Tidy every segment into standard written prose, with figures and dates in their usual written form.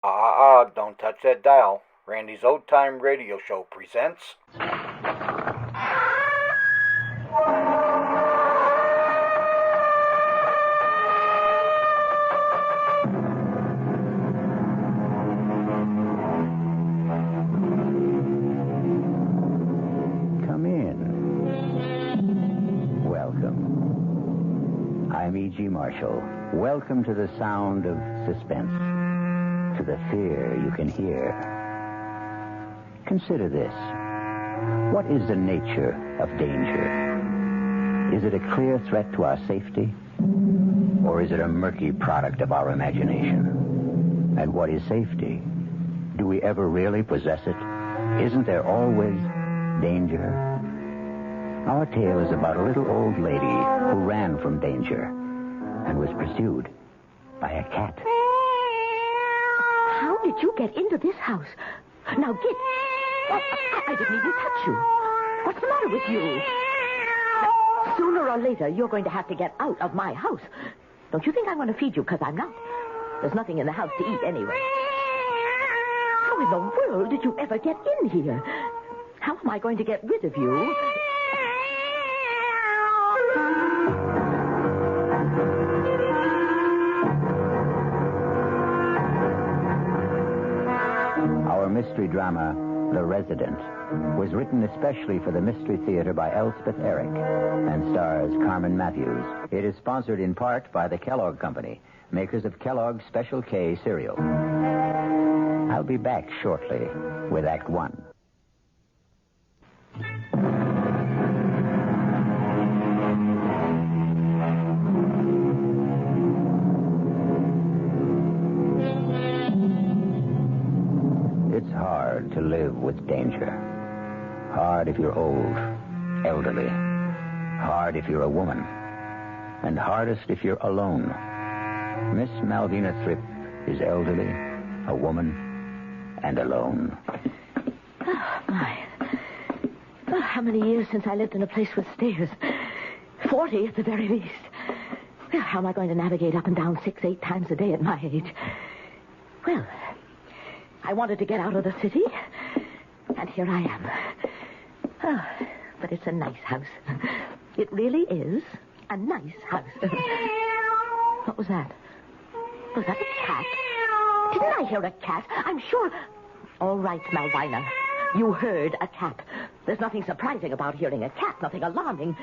Don't touch that dial. Randy's Old Time Radio Show presents... Come in. Welcome. I'm E.G. Marshall. Welcome to the sound of suspense. To the fear you can hear. Consider this. What is the nature of danger? Is it a clear threat to our safety? Or is it a murky product of our imagination? And what is safety? Do we ever really possess it? Isn't there always danger? Our tale is about a little old lady who ran from danger and was pursued by a cat. How did you get into this house? Now get... I didn't even touch you. What's the matter with you? Sooner or later, you're going to have to get out of my house. Don't you think I'm going to feed you? Because I'm not. There's nothing in the house to eat anyway. How in the world did you ever get in here? How am I going to get rid of you? Our mystery drama, The Resident, was written especially for the Mystery Theater by Elspeth Eric and stars Carmen Matthews. It is sponsored in part by the Kellogg Company, makers of Kellogg's Special K cereal. I'll be back shortly with Act One. It's hard to live with danger. Hard if you're old, elderly. Hard if you're a woman. And hardest if you're alone. Miss Malvina Thripp is elderly, a woman, and alone. Oh, my. Oh, how many years since I lived in a place with stairs? 40 at the very least. Well, how am I going to navigate up and down 6-8 times a day at my age? Well, I wanted to get out of the city, and here I am. Oh, but it's a nice house. It really is a nice house. What was that? Was that a cat? Didn't I hear a cat? I'm sure... All right, Malvina. You heard a cat. There's nothing surprising about hearing a cat, nothing alarming.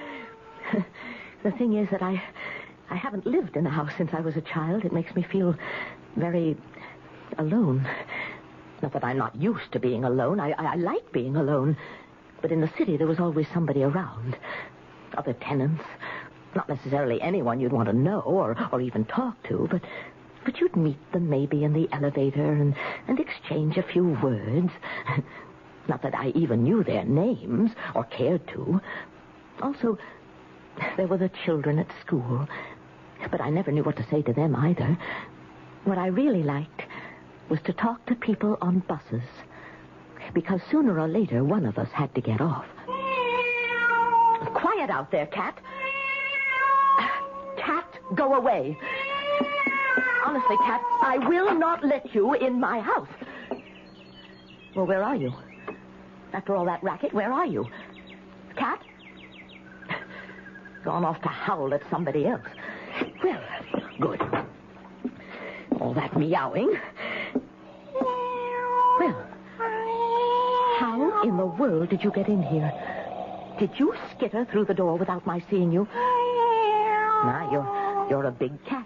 The thing is that I haven't lived in a house since I was a child. It makes me feel very alone. Not that I'm not used to being alone. I like being alone. But in the city, there was always somebody around. Other tenants. Not necessarily anyone you'd want to know or even talk to, but you'd meet them maybe in the elevator and exchange a few words. Not that I even knew their names or cared to. Also, there were the children at school. But I never knew what to say to them either. What I really liked was to talk to people on buses. Because sooner or later, one of us had to get off. Quiet out there, Cat. Cat, go away. Honestly, Cat, I will not let you in my house. Well, where are you? After all that racket, where are you? Cat? Gone off to howl at somebody else. Well, good. All that meowing. Well, how in the world did you get in here? Did you skitter through the door without my seeing you? Now, you're a big cat,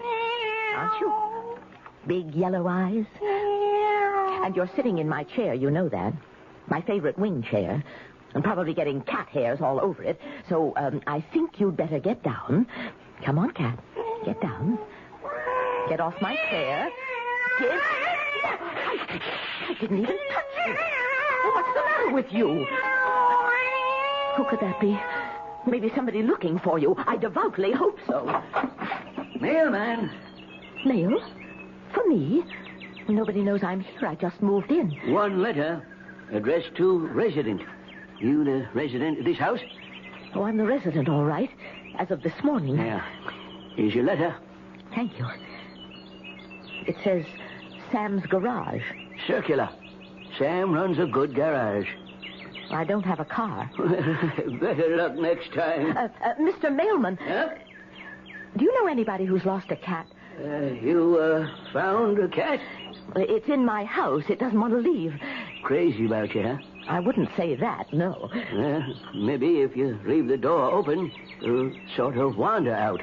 aren't you? Big yellow eyes. And you're sitting in my chair, you know that. My favorite wing chair. And probably getting cat hairs all over it. So, I think you'd better get down. Come on, Cat. Get down. Get off my chair. Get... I didn't even touch you. What's the matter with you? Who could that be? Maybe somebody looking for you. I devoutly hope so. Mailman. Mail? For me? Nobody knows I'm here. I just moved in. One letter addressed to resident. You the resident of this house? Oh, I'm the resident, all right. As of this morning. Yeah. Here's your letter. Thank you. It says, Sam's garage. Circular. Sam runs a good garage. I don't have a car. Better luck next time. Mr. Mailman, Huh? do you know anybody who's lost a cat? You found a cat? It's in my house. It doesn't want to leave. Crazy about you, huh? I wouldn't say that, no. Maybe if you leave the door open, it'll sort of wander out.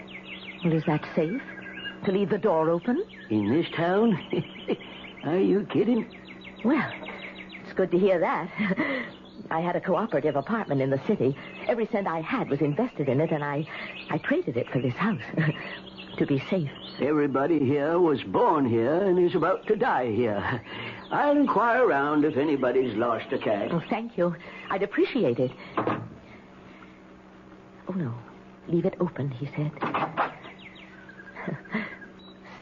Well, is that safe? To leave the door open? In this town? Are you kidding? Well, it's good to hear that. I had a cooperative apartment in the city. Every cent I had was invested in it, and I traded it for this house. To be safe. Everybody here was born here and is about to die here. I'll inquire around if anybody's lost a cat. Oh, thank you. I'd appreciate it. Oh, no. Leave it open, he said.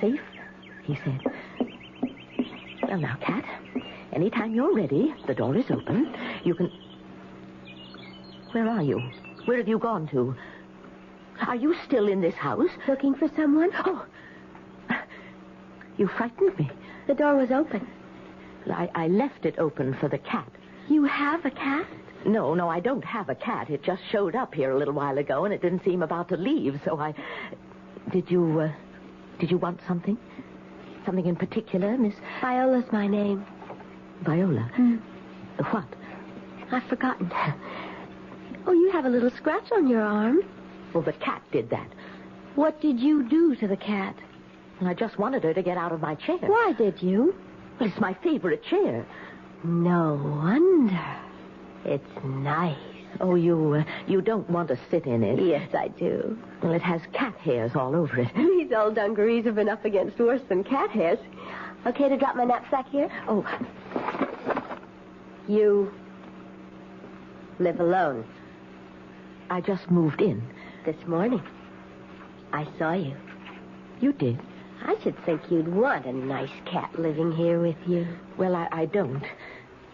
Safe, he said. Well, now, Cat, anytime you're ready, the door is open. You can... Where are you? Where have you gone to? Are you still in this house? Looking for someone? Oh, you frightened me. The door was open. I left it open for the cat. You have a cat? No, I don't have a cat. It just showed up here a little while ago, and it didn't seem about to leave, so I... Did you want something? Something in particular, Miss... Viola's my name. Viola? What? I've forgotten. Oh, you have a little scratch on your arm. Well, the cat did that. What did you do to the cat? And I just wanted her to get out of my chair. Why did you? Well, it's my favorite chair. No wonder. It's nice. Oh, you don't want to sit in it? Yes, I do. Well, it has cat hairs all over it. These old dungarees have been up against worse than cat hairs. Okay to drop my knapsack here? Oh. You live alone. I just moved in. This morning. I saw you. You did? I should think you'd want a nice cat living here with you. Well, I don't.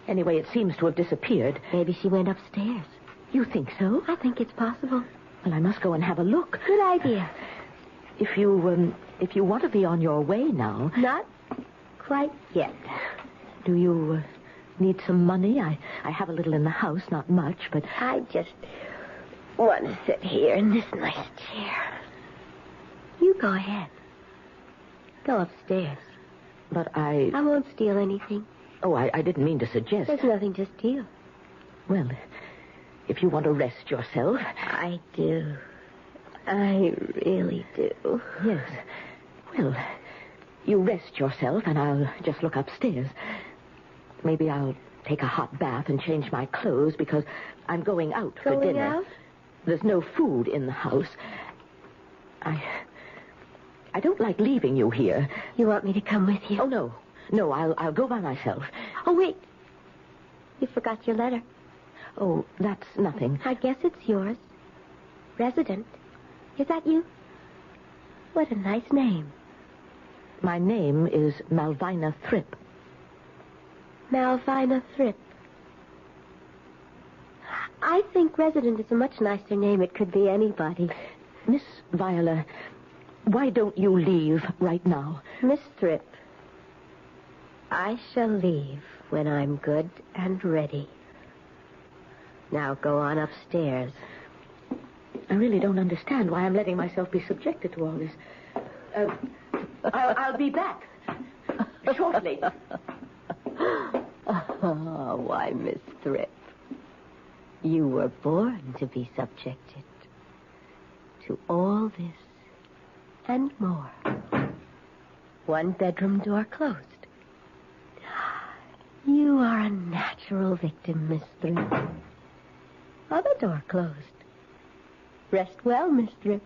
Anyway, it seems to have disappeared. Maybe she went upstairs. You think so? I think it's possible. Well, I must go and have a look. Good idea. If you want to be on your way now... Not quite yet. Do you need some money? I have a little in the house, not much, but... I just want to sit here in this nice chair. You go ahead. Go upstairs. But I won't steal anything. Oh, I didn't mean to suggest... There's nothing to steal. Well, if you want to rest yourself... I do. I really do. Yes. Well, you rest yourself, and I'll just look upstairs. Maybe I'll take a hot bath and change my clothes, because I'm going out for dinner. Going out? There's no food in the house. I don't like leaving you here. You want me to come with you? Oh, no. No, I'll go by myself. Oh, wait. You forgot your letter. Oh, that's nothing. I guess it's yours. Resident. Is that you? What a nice name. My name is Malvina Thrip. Malvina Thrip. I think Resident is a much nicer name. It could be anybody. Miss Viola, why don't you leave right now? Miss Thrip, I shall leave when I'm good and ready. Now go on upstairs. I really don't understand why I'm letting myself be subjected to all this. I'll be back shortly. Oh, why, Miss Thrip, you were born to be subjected to all this and more. One bedroom door closed. You are a natural victim, Miss Thrip. Other door closed. Rest well, Miss Thrip.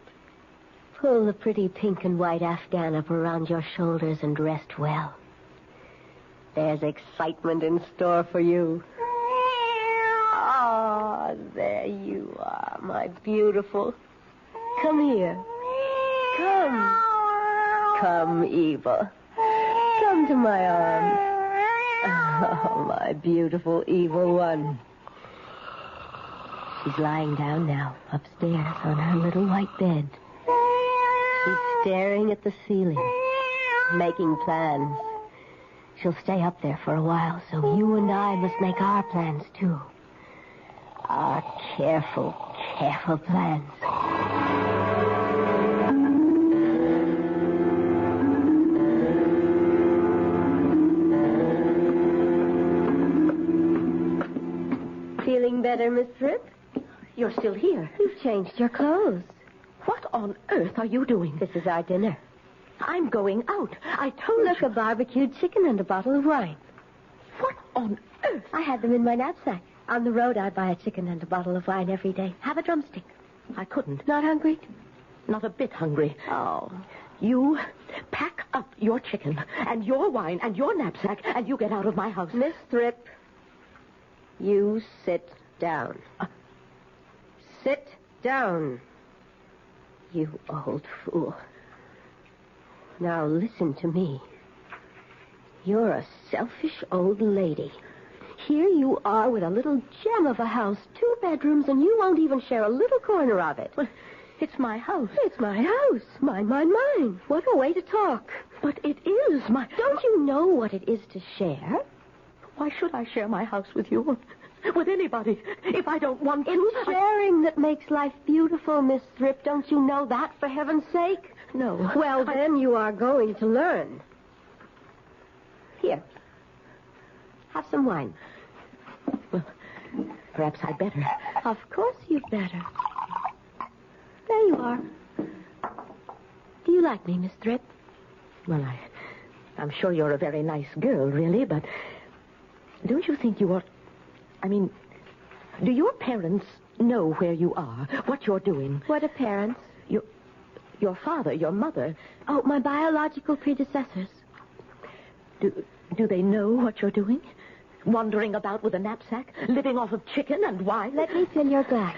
Pull the pretty pink and white afghan up around your shoulders and rest well. There's excitement in store for you. Ah, there you are, my beautiful. Come here. Come, Eva. Come to my arms. Oh, my beautiful evil one. She's lying down now, upstairs on her little white bed. She's staring at the ceiling, making plans. she'll stay up there for a while, so you and I must make our plans, too. Our careful plans. Feeling better, Miss Fripp? You're still here. You've changed your clothes. What on earth are you doing? This is our dinner. I'm going out. I told Look, you. a barbecued chicken and a bottle of wine. What on earth? I had them in my knapsack. On the road, I buy a chicken and a bottle of wine every day. Have a drumstick. I couldn't. Not hungry? Not a bit hungry. Oh. You pack up your chicken and your wine and your knapsack and you get out of my house. Miss Thrip, you sit down. Sit down. You old fool. Now listen to me. You're a selfish old lady. Here you are with a little gem of a house, 2 bedrooms, and you won't even share a little corner of it. Well, it's my house. It's my house. Mine. What a way to talk. But it is my... Don't you know what it is to share? Why should I share my house with you? With anybody, if I don't want to? It's sharing that makes life beautiful, Miss Thrip. Don't you know that, for heaven's sake? No. Well, then you are going to learn. Here. Have some wine. Well, perhaps I'd better. Of course you'd better. There you are. Do you like me, Miss Thrip? Well, I'm sure you're a very nice girl, really, but don't you think you ought... I mean, do your parents know where you are, what you're doing? What are parents? Your father, your mother. Oh, my biological predecessors. Do they know what you're doing? Wandering about with a knapsack, living off of chicken and wine? Let me fill your glass.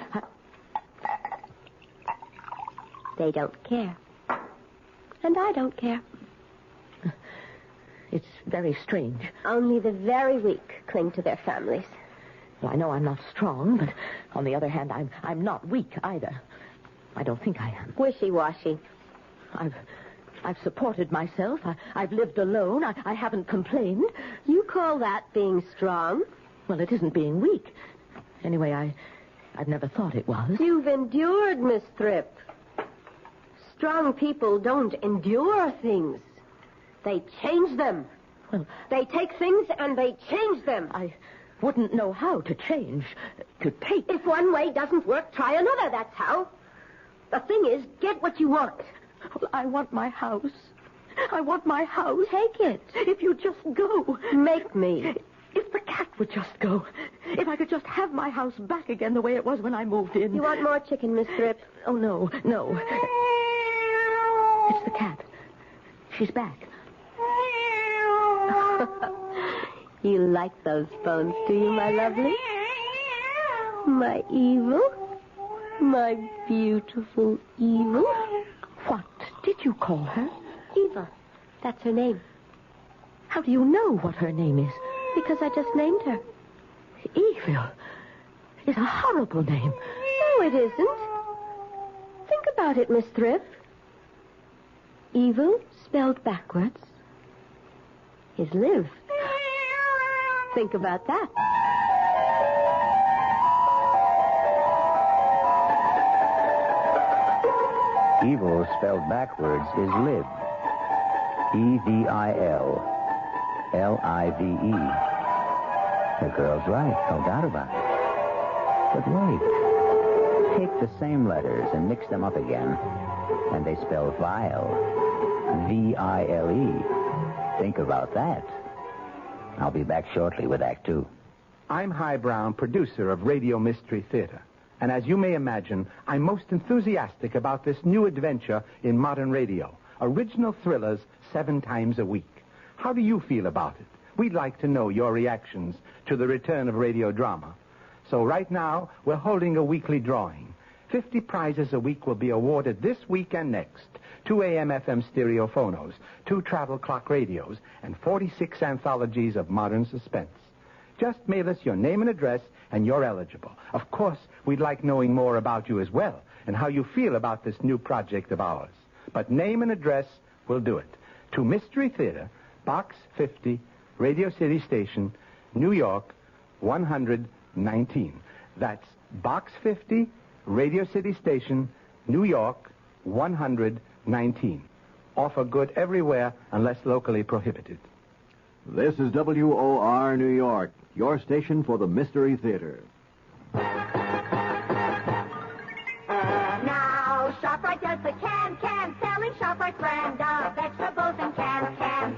They don't care. And I don't care. It's very strange. Only the very weak cling to their families. Well, I know I'm not strong, but on the other hand, I'm not weak either. I don't think I am. Wishy-washy. I've supported myself. I've lived alone. I haven't complained. You call that being strong? Well, it isn't being weak. Anyway, I've never thought it was. You've endured, Miss Thrip. Strong people don't endure things. They change them. Well, they take things and they change them. I wouldn't know how to change. To take. If one way doesn't work, try another, that's how. The thing is, get what you want. Well, I want my house. I want my house. Take it. If you just go. Make me. If the cat would just go. If I could just have my house back again the way it was when I moved in. You want more chicken, Miss Thrip? Oh, no. It's the cat. She's back. You like those bones, do you, my lovely? My evil? My beautiful evil? What did you call her? Eva. That's her name. How do you know what her name is? Because I just named her. Evil is a horrible name. No, it isn't. Think about it, Miss Thrip. Evil, spelled backwards, is live. Think about that. Evil spelled backwards is live. E-V-I-L. L-I-V-E. The girl's right, no doubt about it. But wait. Take the same letters and mix them up again, and they spell vile. V-I-L-E. Think about that. I'll be back shortly with Act 2. I'm High Brown, producer of Radio Mystery Theater. And as you may imagine, I'm most enthusiastic about this new adventure in modern radio. Original thrillers 7 times a week. How do you feel about it? We'd like to know your reactions to the return of radio drama. So right now, we're holding a weekly drawing. 50 prizes a week will be awarded this week and next. 2 AM/FM stereophonos, 2 travel clock radios, and 46 anthologies of modern suspense. Just mail us your name and address, and you're eligible. Of course, we'd like knowing more about you as well, and how you feel about this new project of ours. But name and address will do it. To Mystery Theater, Box 50, Radio City Station, New York, 119. That's Box 50, Radio City Station, New York, 119. Offer good everywhere unless locally prohibited. This is WOR New York, your station for the Mystery Theater. Now, ShopRite does the can, selling ShopRite brand of vegetables and cans.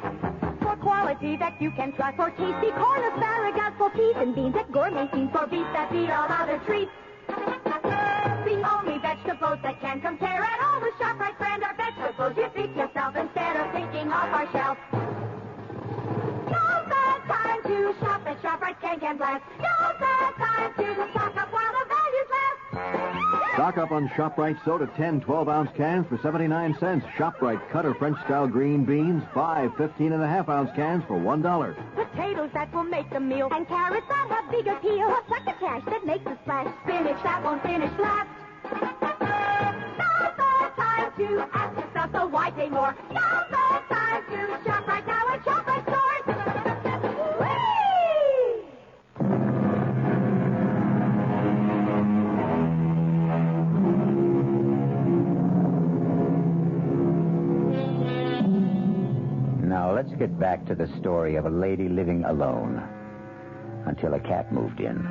For quality that you can trust, for tasty corn, asparagus, for peas and beans, at gourmet scenes, for beef that beat all other treats. The only vegetables that can compare at all with ShopRite brand are vegetables you feed yourself instead of thinking off our shelf. Now's the time to shop at ShopRite Can Blast. Now's the time to stock up while the values last. Stock up on ShopRite soda 10 12-ounce cans for 79 cents. ShopRite Cutter French-style green beans, 5 15.5-ounce cans for $1. Potatoes that will make the meal, and carrots that have big appeal. A succotash that makes a splash. Spinach that won't finish last. Now's the time to ask yourself, so why pay more? Now's the time to shop right now at ShopRite stores. Whee! Now, let's get back to the story of a lady living alone until a cat moved in.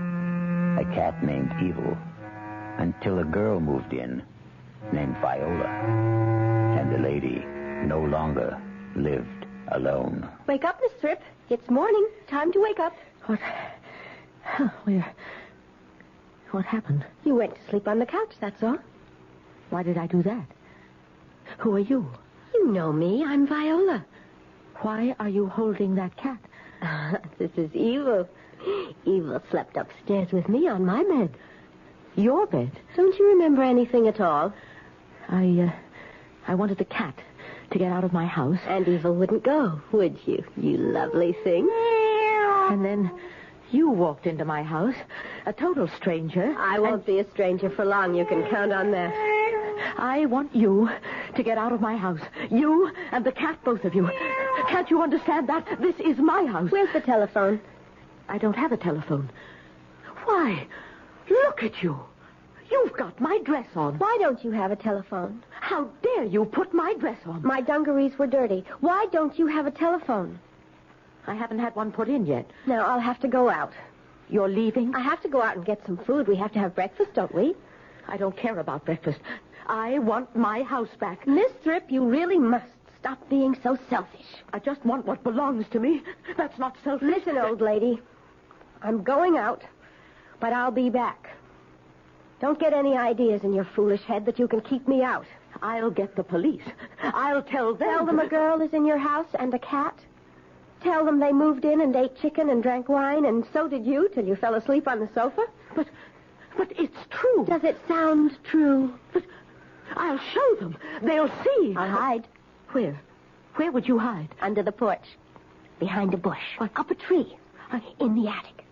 A cat named Evil. Until a girl moved in named Viola. And the lady no longer lived alone. Wake up, Miss Thrip. It's morning. Time to wake up. What? What happened? You went to sleep on the couch, that's all. Why did I do that? Who are you? You know me. I'm Viola. Why are you holding that cat? This is Evil. Evil slept upstairs with me on my bed. Your bed? Don't you remember anything at all? I wanted the cat to get out of my house. And Evil wouldn't go, would you? You lovely thing. And then you walked into my house, a total stranger. I won't be a stranger for long. You can count on that. I want you to get out of my house. You and the cat, both of you. Can't you understand that? This is my house. Where's the telephone? I don't have a telephone. Why? Look at you. You've got my dress on. Why don't you have a telephone? How dare you put my dress on? My dungarees were dirty. Why don't you have a telephone? I haven't had one put in yet. Now, I'll have to go out. You're leaving? I have to go out and get some food. We have to have breakfast, don't we? I don't care about breakfast. I want my house back. Miss Thrip, you really must stop being so selfish. I just want what belongs to me. That's not selfish. Listen, old lady. I'm going out, but I'll be back. Don't get any ideas in your foolish head that you can keep me out. I'll get the police. I'll tell them. Tell them a girl is in your house and a cat. Tell them they moved in and ate chicken and drank wine, and so did you till you fell asleep on the sofa. But it's true. Does it sound true? But I'll show them. They'll see. I'll hide. Where? Where would you hide? Under the porch. Behind a bush. What? Up a tree. In the attic.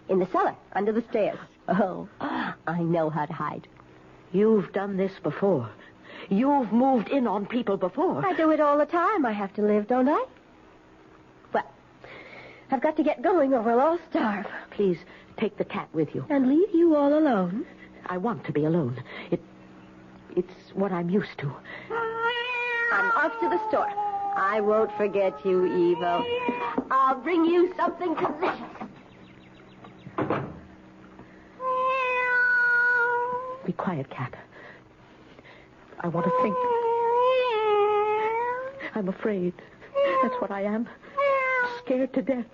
In the cellar. Under the stairs. Oh, I know how to hide. You've done this before. You've moved in on people before. I do it all the time. I have to live, don't I? Well, I've got to get going or we'll all starve. Please, take the cat with you. And leave you all alone? I want to be alone. It's what I'm used to. I'm off to the store. I won't forget you, Evil. I'll bring you something delicious. Be quiet, cat. I want to think. I'm afraid. That's what I am. Scared to death.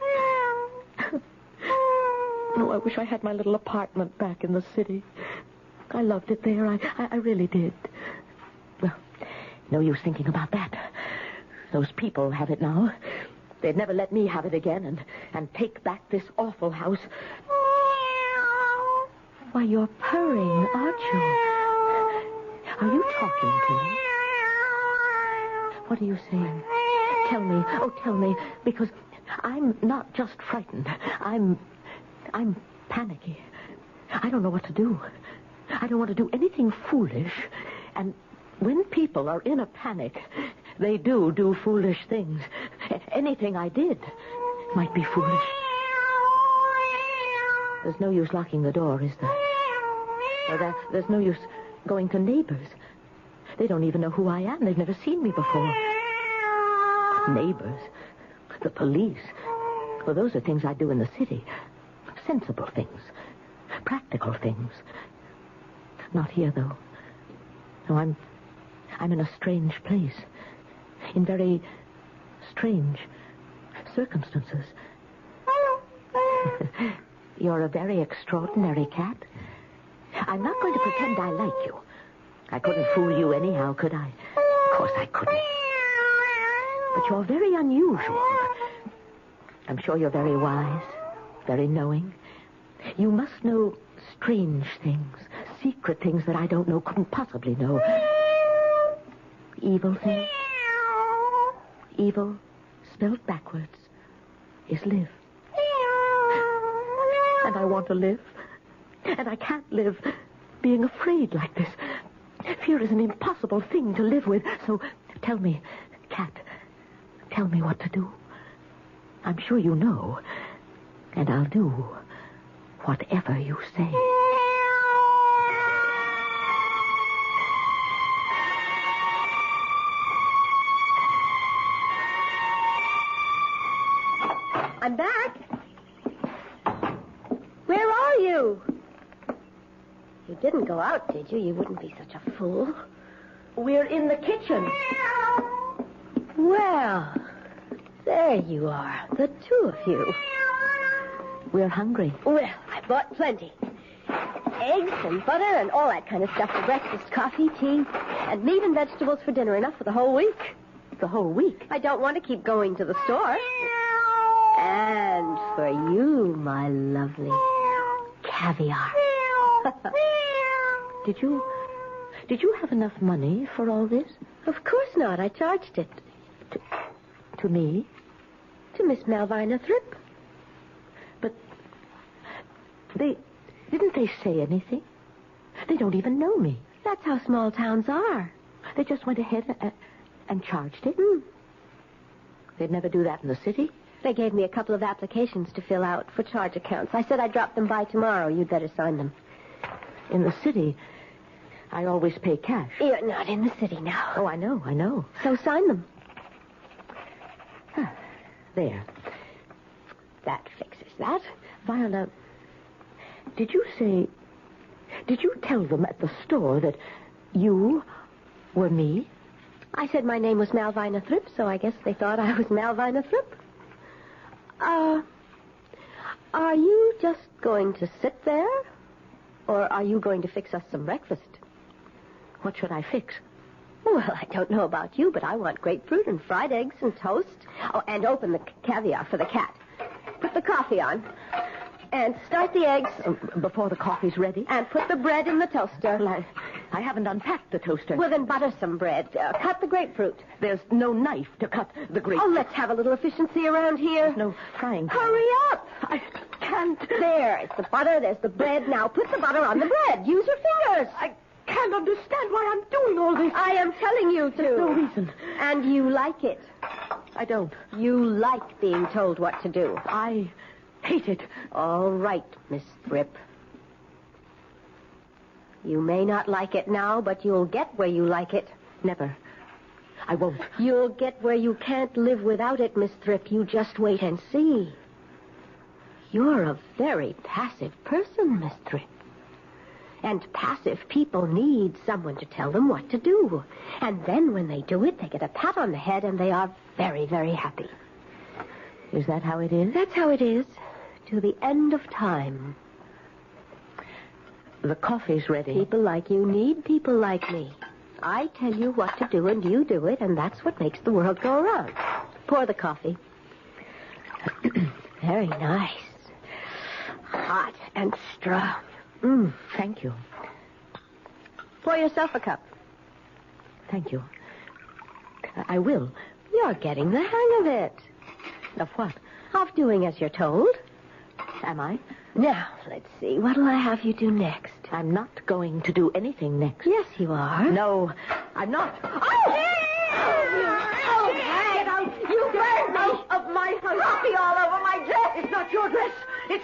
Oh, I wish I had my little apartment back in the city. I loved it there. I really did. Well, no use thinking about that. Those people have it now. They'd never let me have it again and take back this awful house. Why, you're purring, aren't you? Are you talking to me? What are you saying? Tell me. Oh, tell me. Because I'm not just frightened. I'm panicky. I don't know what to do. I don't want to do anything foolish. And when people are in a panic, they do foolish things. Anything I did, might be foolish. There's no use locking the door, is there? Or there's no use going to neighbors. They don't even know who I am. They've never seen me before. Neighbors, the police. Well, those are things I do in the city. Sensible things. Practical things. Not here, though. No, I'm in a strange place. In very strange circumstances. You're a very extraordinary cat. I'm not going to pretend I like you. I couldn't fool you anyhow, could I? Of course I couldn't. But you're very unusual. I'm sure you're very wise, very knowing. You must know strange things, secret things that I don't know, couldn't possibly know. Evil things. Evil, spelled backwards, is live. And I want to live. And I can't live being afraid like this. Fear is an impossible thing to live with. So tell me, cat, tell me what to do. I'm sure you know. And I'll do whatever you say. I'm back. Where are you? You didn't go out, did you? You wouldn't be such a fool. We're in the kitchen. Well, there you are, the two of you. We're hungry. Well, I bought plenty. Eggs and butter and all that kind of stuff for breakfast, coffee, tea, and meat and vegetables for dinner, enough for the whole week. The whole week? I don't want to keep going to the store. And for you, my lovely, caviar. Did you have enough money for all this? Of course not. I charged it. To me? To Miss Malvina Thrip. But didn't they say anything? They don't even know me. That's how small towns are. They just went ahead and charged it? They'd never do that in the city? They gave me a couple of applications to fill out for charge accounts. I said I'd drop them by tomorrow. You'd better sign them. In the city, I always pay cash. You're not in the city now. Oh, I know. So sign them. There. That fixes that. Viola, did you tell them at the store that you were me? I said my name was Malvina Thrip, so I guess they thought I was Malvina Thrip. Are you just going to sit there? Or are you going to fix us some breakfast? What should I fix? Well, I don't know about you, but I want grapefruit and fried eggs and toast. Oh, and open the caviar for the cat. Put the coffee on. And start the eggs. Before the coffee's ready? And put the bread in the toaster. Well, I haven't unpacked the toaster. Well, then butter some bread. Cut the grapefruit. There's no knife to cut the grapefruit. Oh, let's have a little efficiency around here. There's no frying pan. Hurry up. I can't. There, it's the butter. There's the bread. Now put the butter on the bread. Use your fingers. I can't understand why I'm doing all this. I am telling you to. There's no reason. And you like it. I don't. You like being told what to do. I hate it. All right, Miss Thrip. You may not like it now, but you'll get where you like it. Never. I won't. You'll get where you can't live without it, Miss Thrip. You just wait and see. You're a very passive person, Miss Thrip. And passive people need someone to tell them what to do. And then when they do it, they get a pat on the head and they are very, very happy. Is that how it is? That's how it is. To the end of time. The coffee's ready. People like you need people like me. I tell you what to do and you do it, and that's what makes the world go around. Pour the coffee. Very nice. Hot and strong. Thank you. Pour yourself a cup. Thank you. I will. You're getting the hang of it. Of what? Of doing as you're told. Am I? Now, let's see. What'll I have you do next? I'm not going to do anything next. Yes, you are. No, I'm not. Oh! Get out! You burned me! Of my house. Coffee all over my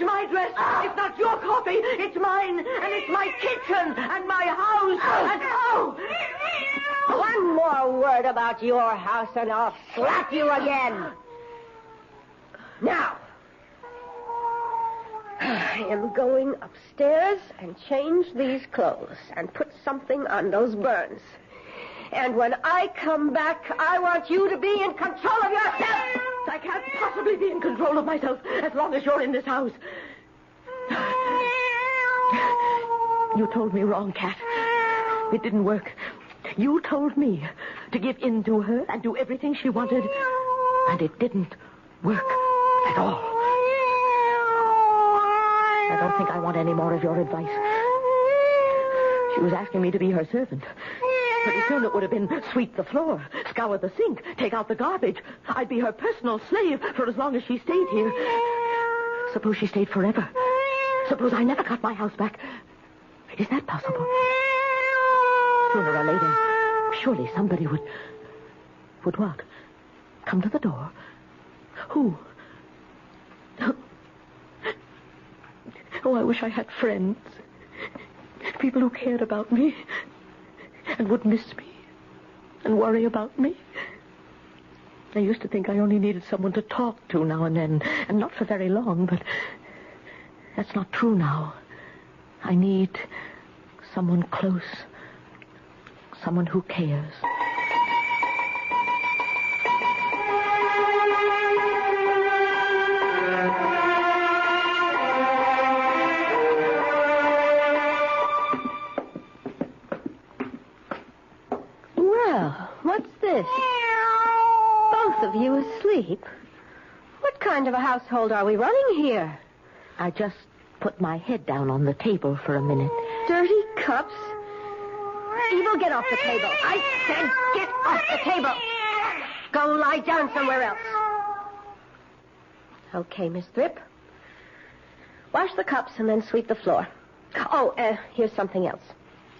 my dress. It's not your coffee. It's mine. And it's my kitchen and my house. And One more word about your house and I'll slap you again. Now, I am going upstairs and change these clothes and put something on those burns. And when I come back, I want you to be in control of yourself. I can't possibly be in control of myself as long as you're in this house. You told me wrong, Cat. It didn't work. You told me to give in to her and do everything she wanted. And it didn't work at all. I don't think I want any more of your advice. She was asking me to be her servant. Pretty soon it would have been sweep the floor, scour the sink, take out the garbage. I'd be her personal slave for as long as she stayed here. Suppose she stayed forever. Suppose I never got my house back. Is that possible? Sooner or later, surely somebody would... Would what? Come to the door? Who? Oh, I wish I had friends. People who cared about me and would miss me and worry about me. I used to think I only needed someone to talk to now and then, and not for very long, but that's not true now. I need someone close, someone who cares. What's this? Both of you asleep? What kind of a household are we running here? I just put my head down on the table for a minute. Dirty cups? Evil, get off the table. I said get off the table. Go lie down somewhere else. Okay, Miss Thrip. Wash the cups and then sweep the floor. Oh, here's something else.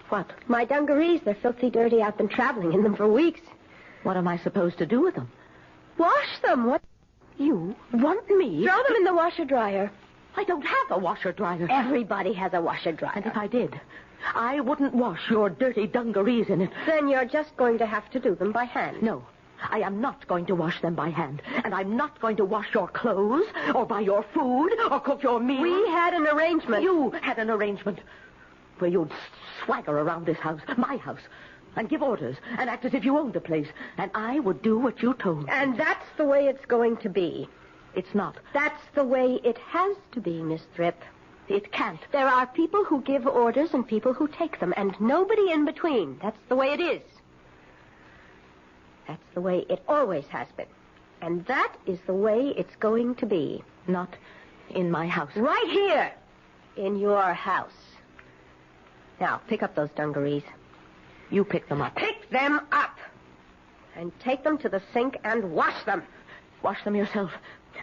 What? My dungarees, they're filthy dirty. I've been traveling in them for weeks. What am I supposed to do with them? Wash them. What? You want me? Throw them in the washer-dryer. I don't have a washer-dryer. Everybody has a washer-dryer. And if I did, I wouldn't wash your dirty dungarees in it. Then you're just going to have to do them by hand. No, I am not going to wash them by hand. And I'm not going to wash your clothes, or buy your food, or cook your meals. We had an arrangement. You had an arrangement where you'd swagger around this house, my house, and give orders, and act as if you owned the place. And I would do what you told me. And that's the way it's going to be. It's not. That's the way it has to be, Miss Thrip. It can't. There are people who give orders and people who take them, and nobody in between. That's the way it is. That's the way it always has been. And that is the way it's going to be. Not in my house. Right here. In your house. Now, pick up those dungarees. You pick them up. Pick them up. And take them to the sink and wash them. Wash them yourself.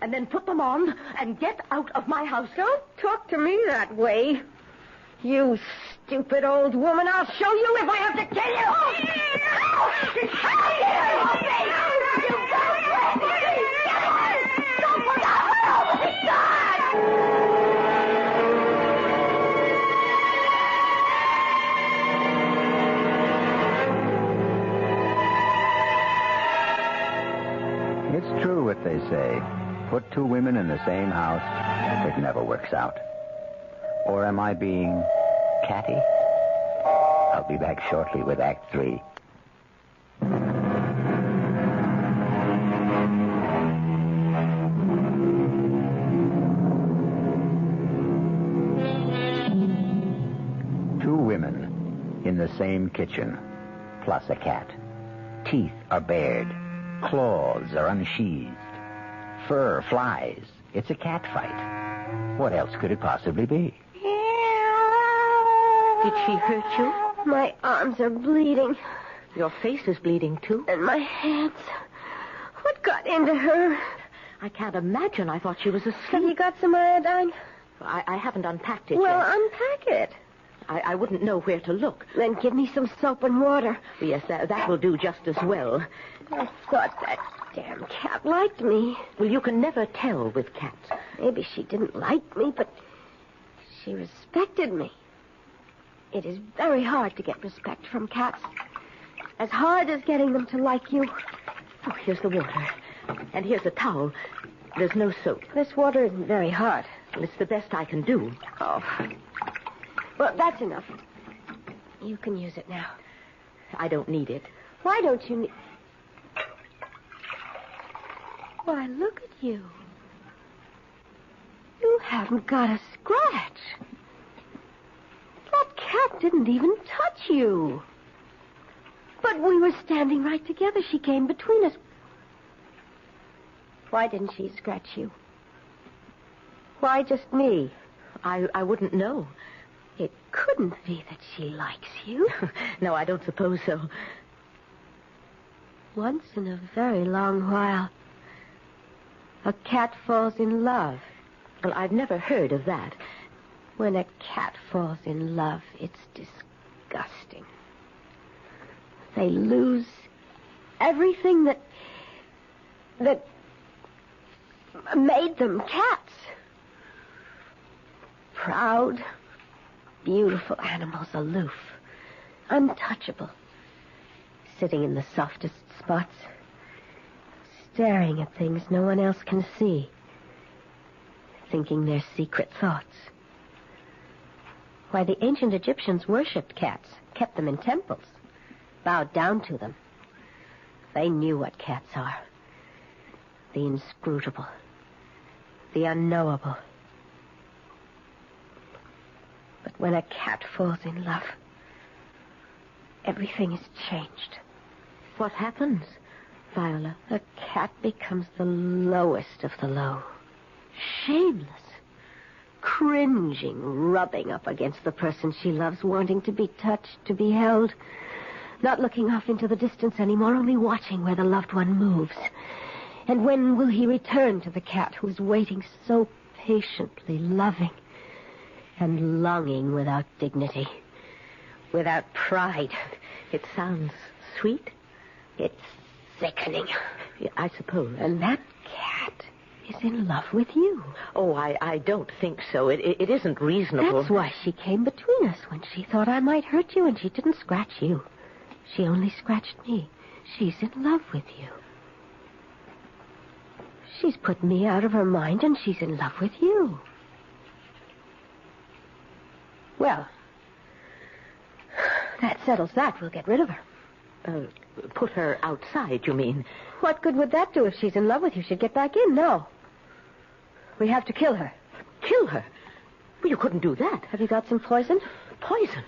And then put them on and get out of my house. Don't talk to me that way. You stupid old woman. I'll show you if I have to kill you. It's true what they say. Put two women in the same house, it never works out. Or am I being catty? I'll be back shortly with Act 3. Two women in the same kitchen, plus a cat. Teeth are bared. Claws are unsheathed. Fur flies. It's a cat fight. What else could it possibly be? Did she hurt you? My arms are bleeding. Your face is bleeding, too. And my hands. What got into her? I can't imagine. I thought she was Have asleep. you got some iodine? I haven't unpacked it Well, yet. unpack it. I wouldn't know where to look. Then give me some soap and water. Yes, that will do just as well. I thought that damn cat liked me. Well, you can never tell with cats. Maybe she didn't like me, but she respected me. It is very hard to get respect from cats. As hard as getting them to like you. Oh, here's the water. And here's a towel. There's no soap. This water isn't very hard. Well, it's the best I can do. Oh. Well, that's enough. You can use it now. I don't need it. Why don't you need... Why, look at you. You haven't got a scratch. That cat didn't even touch you. But we were standing right together. She came between us. Why didn't she scratch you? Why just me? I wouldn't know. It couldn't be that she likes you. No, I don't suppose so. Once in a very long while, a cat falls in love. Well, I've never heard of that. When a cat falls in love, it's disgusting. They lose everything that made them cats. Proud, beautiful animals, aloof, untouchable, sitting in the softest spots, staring at things no one else can see, thinking their secret thoughts. Why, the ancient Egyptians worshipped cats, kept them in temples, bowed down to them. They knew what cats are. The inscrutable, the unknowable. But when a cat falls in love, everything is changed. What happens, Viola? A cat becomes the lowest of the low. Shameless. Cringing, rubbing up against the person she loves, wanting to be touched, to be held. Not looking off into the distance anymore, only watching where the loved one moves. And when will he return to the cat who's waiting so patiently, loving and longing without dignity, without pride? It sounds sweet. It's sickening. Yeah, I suppose. And that cat is in love with you. Oh, I don't think so. It isn't reasonable. That's why she came between us when she thought I might hurt you, and she didn't scratch you. She only scratched me. She's in love with you. She's put me out of her mind, and she's in love with you. Well, that settles that. We'll get rid of her. Put her outside, you mean? What good would that do if she's in love with you? She'd get back in. No. We have to kill her. Kill her? Well, you couldn't do that. Have you got some poison? Poison?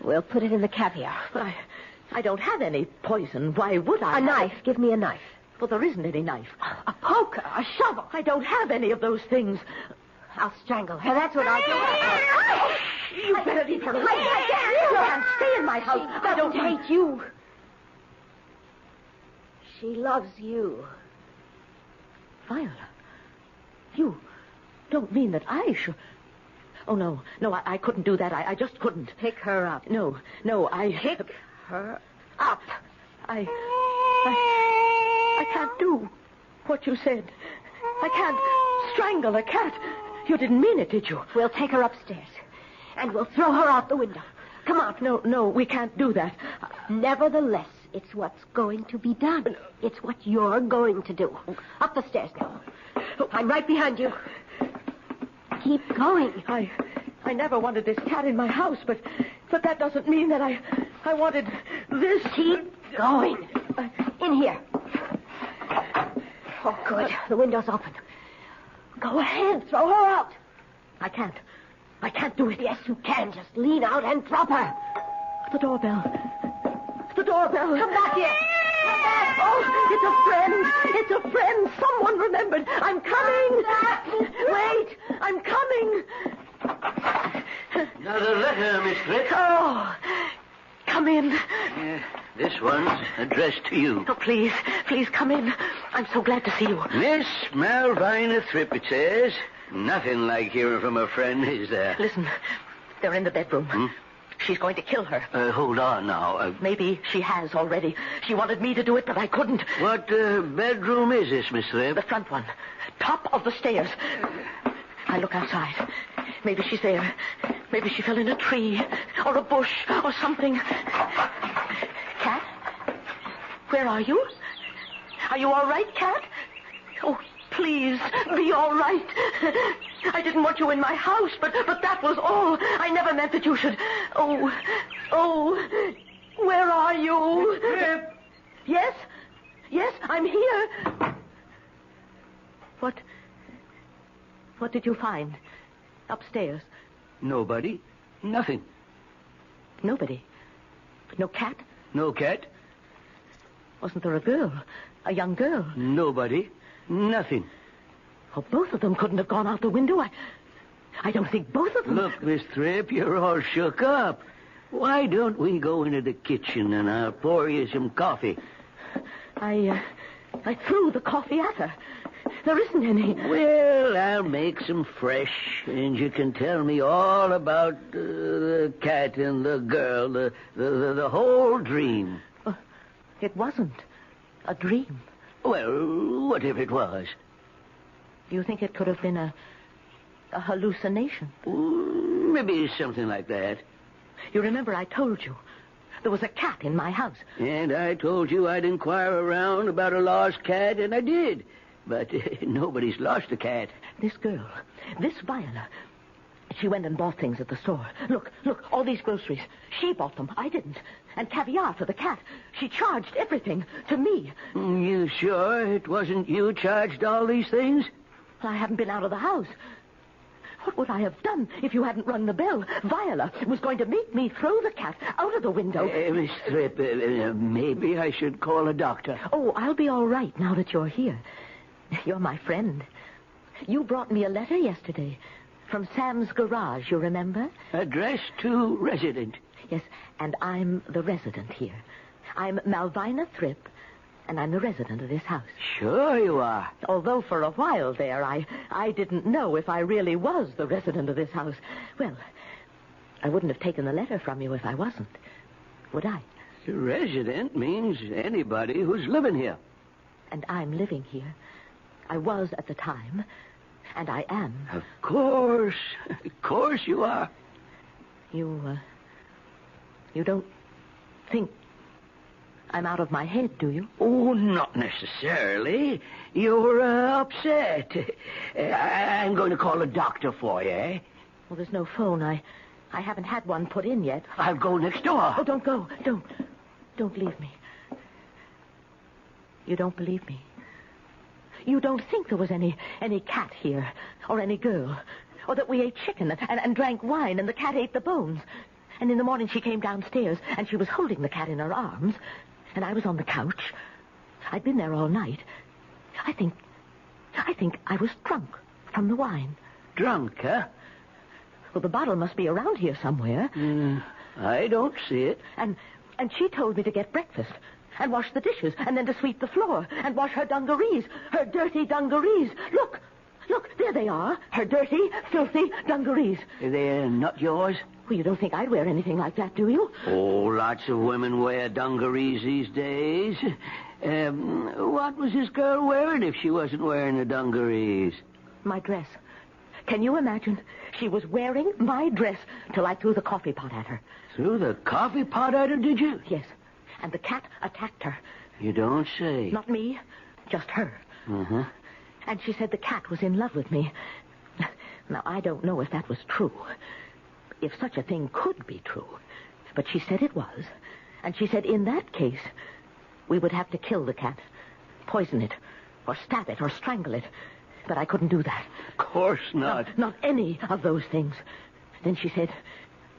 We'll put it in the caviar. But I don't have any poison. Why would I? A knife. Give me a knife. Well, there isn't any knife. A poker, a shovel. I don't have any of those things. I'll strangle her. That's what I'll do. You better leave her alone. You can't stay in my house. I don't hate you. She loves you. Viola, you don't mean that I should... Oh, no, I couldn't do that. I just couldn't. Pick her up. No, I... Pick her up. I can't do what you said. I can't strangle a cat. You didn't mean it, did you? We'll take her upstairs, and we'll throw her out the window. Come on. No, we can't do that. Nevertheless, it's what's going to be done. It's what you're going to do. Up the stairs now. I'm right behind you. Keep going. I never wanted this cat in my house, but that doesn't mean that I wanted this. Keep going. In here. Oh, good. The window's open. Go ahead. Throw her out. I can't do it. Yes, you can. Just lean out and drop her. The doorbell. The doorbell. Come back here. Come back. Oh, it's a friend. It's a friend. Someone remembered. I'm coming. Wait. I'm coming. Another letter, Miss Fritz. Oh, come in. This one's addressed to you. Oh, please come in. I'm so glad to see you. Miss Malvina Thripp, it says. Nothing like hearing from a friend, is there? Listen, they're in the bedroom. She's going to kill her. Hold on now. Maybe she has already. She wanted me to do it, but I couldn't. What bedroom is this, Miss Thripp? The front one. Top of the stairs. I look outside. Maybe she's there. Maybe she fell in a tree or a bush or something. Cat? Where are you? Are you all right, Cat? Oh, please, be all right. I didn't want you in my house, but that was all. I never meant that you should... Oh, where are you? Trip! Yes, I'm here. What did you find upstairs? Nobody. Nothing. Nobody. No cat? No cat. Wasn't there a girl? A young girl? Nobody. Nothing. Oh, both of them couldn't have gone out the window. I don't think both of them... Look, Miss Tripp, you're all shook up. Why don't we go into the kitchen and I'll pour you some coffee? I threw the coffee at her. There isn't any. Well, I'll make some fresh, and you can tell me all about the cat and the girl, the whole dream. It wasn't a dream. Well, what if it was? Do you think it could have been a hallucination? Maybe something like that. You remember I told you there was a cat in my house. And I told you I'd inquire around about a lost cat, and I did. But nobody's lost a cat. This girl, this Viola, she went and bought things at the store. Look, all these groceries. She bought them. I didn't. And caviar for the cat. She charged everything to me. You sure it wasn't you charged all these things? Well, I haven't been out of the house. What would I have done if you hadn't rung the bell? Viola was going to make me throw the cat out of the window. Miss Tripp, maybe I should call a doctor. Oh, I'll be all right now that you're here. You're my friend. You brought me a letter yesterday from Sam's garage, you remember? Addressed to resident. Yes, and I'm the resident here. I'm Malvina Tripp, and I'm the resident of this house. Sure you are. Although for a while there, I didn't know if I really was the resident of this house. Well, I wouldn't have taken the letter from you if I wasn't, would I? The resident means anybody who's living here. And I'm living here. I was at the time, and I am. Of course you are. You don't think I'm out of my head, do you? Oh, not necessarily. You're upset. I'm going to call a doctor for you, eh? Well, there's no phone. I haven't had one put in yet. I'll go next door. Oh, don't go. Don't leave me. You don't believe me. You don't think there was any cat here, or any girl, or that we ate chicken and drank wine and the cat ate the bones. And in the morning she came downstairs and she was holding the cat in her arms, and I was on the couch. I'd been there all night. I think I was drunk from the wine. Drunk, huh? Well, the bottle must be around here somewhere. I don't see it. And she told me to get breakfast and wash the dishes and then to sweep the floor and wash her dungarees, her dirty dungarees. Look, there they are, her dirty, filthy dungarees. They're not yours? Well, you don't think I'd wear anything like that, do you? Oh, lots of women wear dungarees these days. What was this girl wearing if she wasn't wearing the dungarees? My dress. Can you imagine? She was wearing my dress till I threw the coffee pot at her. Threw the coffee pot at her, did you? Yes. And the cat attacked her. You don't say. Not me, just her. Uh-huh. And she said the cat was in love with me. Now, I don't know if that was true. If such a thing could be true. But she said it was. And she said in that case, we would have to kill the cat, poison it, or stab it, or strangle it. But I couldn't do that. Of course not. Not any of those things. Then she said,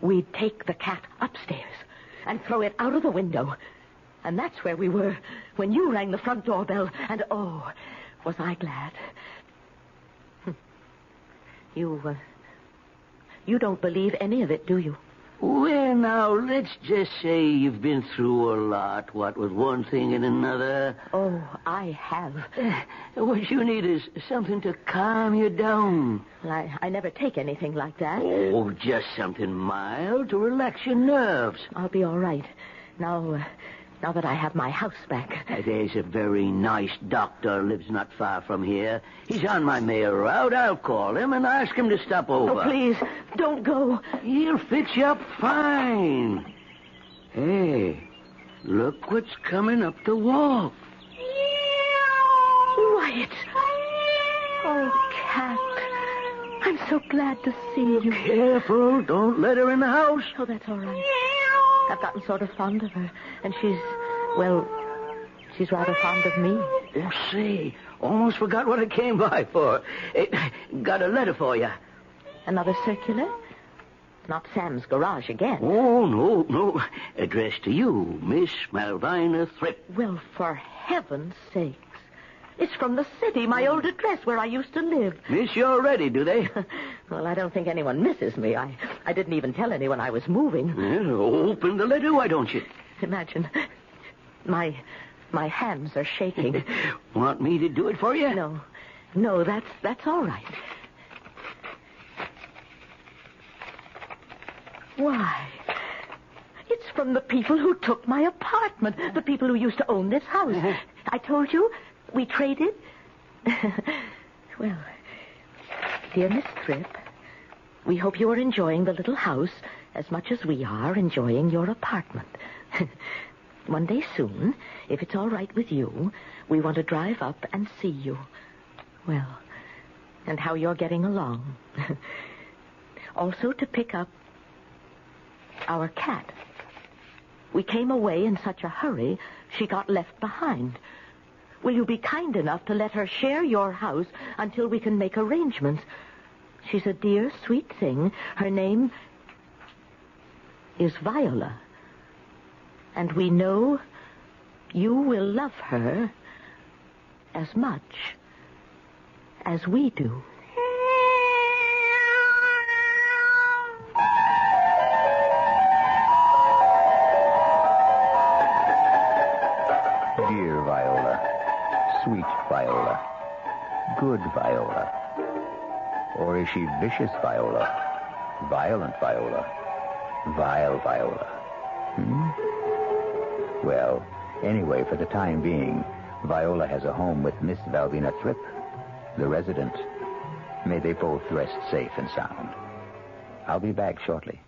we'd take the cat upstairs and throw it out of the window. And that's where we were when you rang the front doorbell. And, oh, was I glad. You don't believe any of it, do you? Well, now, let's just say you've been through a lot, what with one thing and another. Oh, I have. What you need is something to calm you down. Well, I never take anything like that. Oh, just something mild to relax your nerves. I'll be all right. Now, Now that I have my house back. There's a very nice doctor lives not far from here. He's on my mail route. I'll call him and ask him to stop over. Oh, please, don't go. He'll fix you up fine. Hey, look what's coming up the walk. Wyatt. Oh, Cat. I'm so glad to see you. Careful, don't let her in the house. Oh, that's all right. I've gotten sort of fond of her, and she's rather fond of me. Oh, say, almost forgot what I came by for. Got a letter for you. Another circular? Not Sam's garage again. Oh, no. Addressed to you, Miss Malvina Thripp. Well, for heaven's sakes. It's from the city, my old address where I used to live. Miss you already, do they? Well, I don't think anyone misses me. I didn't even tell anyone I was moving. Well, open the letter, why don't you? Imagine. My hands are shaking. Want me to do it for you? No, that's all right. Why? It's from the people who took my apartment, the people who used to own this house. I told you, we traded. Well, dear Miss Thripp, we hope you are enjoying the little house as much as we are enjoying your apartment. One day soon, if it's all right with you, we want to drive up and see you. Well, and how you're getting along. Also to pick up our cat. We came away in such a hurry, she got left behind. Will you be kind enough to let her share your house until we can make arrangements? She's a dear, sweet thing. Her name is Viola. And we know you will love her as much as we do. Dear Viola, sweet Viola, good Viola. Or is she vicious Viola, violent Viola, vile Viola? Well, anyway, for the time being, Viola has a home with Miss Malvina Thripp, the resident. May they both rest safe and sound. I'll be back shortly.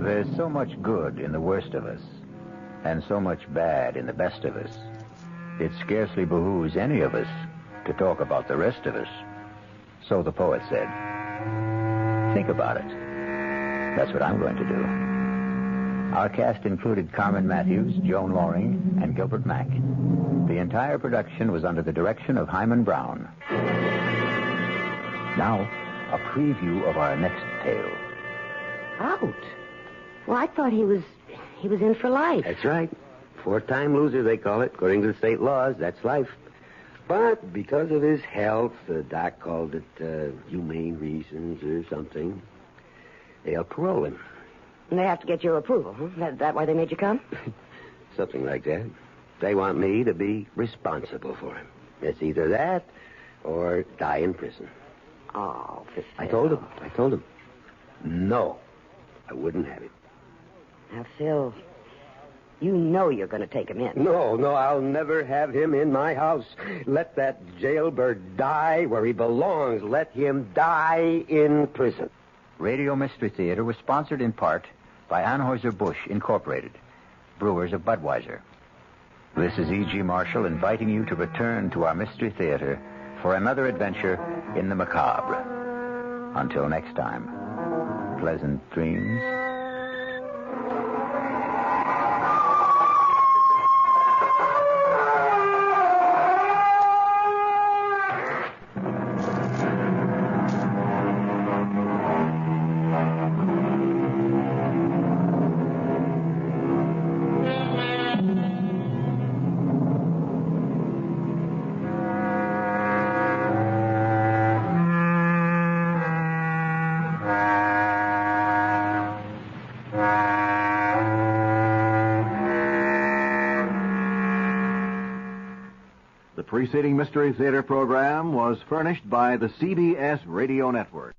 There's so much good in the worst of us, and so much bad in the best of us. It scarcely behooves any of us to talk about the rest of us. So the poet said. Think about it. That's what I'm going to do. Our cast included Carmen Matthews, Joan Loring, and Gilbert Mack. The entire production was under the direction of Hyman Brown. Now, a preview of our next tale. Out? Well, I thought he was in for life. That's right. 4-time loser, they call it. According to the state laws, that's life. But because of his health, the doc called it humane reasons or something, they'll parole him. And they have to get your approval, huh? That why they made you come? Something like that. They want me to be responsible for him. It's either that or die in prison. Oh, Phil. I told him. No, I wouldn't have him. Now, Phil, you know you're going to take him in. No, I'll never have him in my house. Let that jailbird die where he belongs. Let him die in prison. Radio Mystery Theater was sponsored in part by Anheuser-Busch Incorporated, brewers of Budweiser. This is E.G. Marshall inviting you to return to our Mystery Theater for another adventure in the macabre. Until next time, pleasant dreams. preceding Mystery Theater program was furnished by the CBS Radio Network.